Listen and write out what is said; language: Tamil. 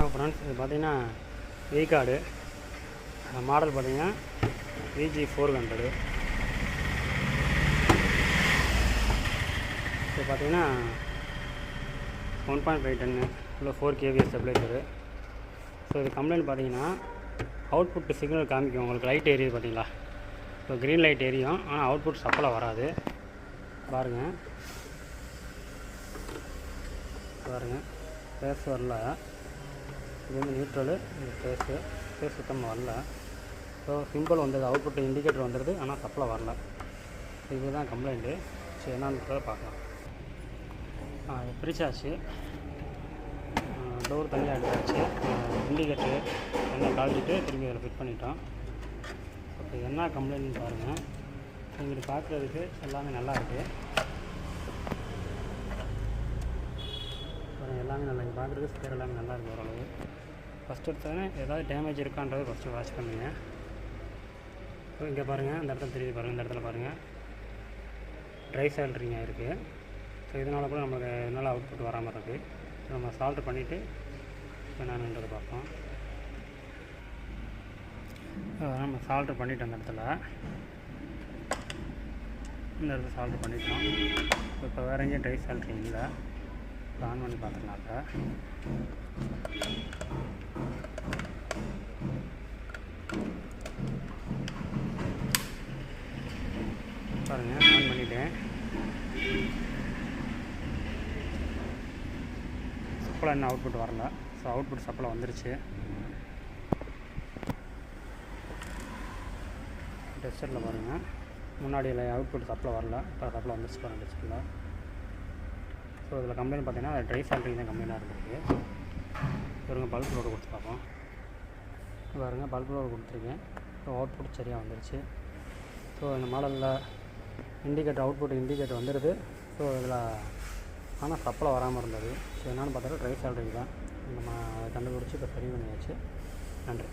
வணக்கம் ஃப்ரெண்ட்ஸ். இது பார்த்தீங்கன்னா V-Card மாடல் பார்த்தீங்கன்னா VG400. இது பார்த்தீங்கன்னா 1.5 டன்னு இல்லை 4 kVA ஸ்டெபிலைசரு. ஸோ இது கம்ப்ளைண்ட் பார்த்தீங்கன்னா அவுட்புட் சிக்னல் காமிக்கும். உங்களுக்கு லைட் எரியுது பார்த்தீங்களா? இப்போ க்ரீன் லைட் எரியும், ஆனால் அவுட்புட் சப்ளை வராது. பாருங்கள் ஃபேஸ் வரல. இது வந்து நியூட்ரலு, இது ஃபேஸ் சுத்தமாக வரல. ஸோ சிம்பிள் வந்தது, அவுட்புட் இண்டிகேட்டர் வந்துடுது, ஆனால் சப்ளை வரல. இதுதான் கம்ப்ளைண்ட்டு. சரி, என்னன்றதை பார்க்கலாம். இது பிரிச்சாச்சு, டோர் தனியாக எடுத்தாச்சு, இண்டிகேட்டரு எல்லாம் கழட்டிட்டு திரும்பி அதில் ஃபிட் பண்ணிட்டோம். ஓகே, என்ன கம்ப்ளைண்ட்னு பாருங்கள். எங்களுக்கு பார்க்குறதுக்கு எல்லாமே நல்லா இருக்குது. எல்லாமே நல்லா இருக்குது, பார்க்குறதுக்கு ஸ்பேர் எல்லாமே நல்லா இருக்குது ஓரளவு. ஃபஸ்ட்டு எடுத்தோடனே ஏதாவது டேமேஜ் இருக்கான்றதை ஃபஸ்ட்டு வாட்ச் பண்ணுங்க. ஸோ இங்கே பாருங்கள், இந்த இடத்துல தெரியுது பாருங்கள், இந்த இடத்துல பாருங்கள் ட்ரை சால்ட்ரிங் ஆகிருக்கு. ஸோ இதனால் கூட நமக்கு இதனால் அவுட்புட் வராமல் இருக்குது. ஸோ நம்ம சால்ட் பண்ணிவிட்டு என்னன்றதை பார்ப்போம். நம்ம சால்ட் பண்ணிவிட்டோம், இந்த இடத்துல சால்ட் பண்ணிட்டோம். இப்போ வேறு எங்கேயும் ட்ரை சால்ட்ரிங் இல்லை. ஆன் பண்ணி பார்த்துக்கலாம்ப்பா. பாருங்கள், ஆன் பண்ணிவிட்டேன். சப்ளை இன்னும் அவுட்புட் வரல. ஸோ அவுட்புட் சப்ளை வந்துருச்சு. டெஸ்டரில் பாருங்கள், முன்னாடி அவுட்புட் சப்ளை வரல, இப்போ சப்ளை வந்துருச்சு பாருங்கள் டெஸ்டரில். ஸோ இதில் கம்பெனி பார்த்தீங்கன்னா ட்ரை சால்ட்ரிங் தான் கம்பெனியாக இருந்திருக்கு. இவருங்க பல்ப் லோடு கொடுத்து பார்ப்போம். பாருங்க, பல்ப் லோடு கொடுத்துருக்கேன். ஸோ அவுட்புட் சரியாக வந்துருச்சு. ஸோ இந்த மாடலில் இண்டிகேட்டர் அவுட்புட் இண்டிகேட்டர் வந்துடுது. ஸோ இதில் ஆனால் சப்ளை வராமல் இருந்தது. ஸோ என்னென்னு பார்த்தா ட்ரை சால்ட்ரிங் தான். நம்ம அதை கண்டுபிடிச்சி இப்போ சரி பண்ணியாச்சு. நன்றி.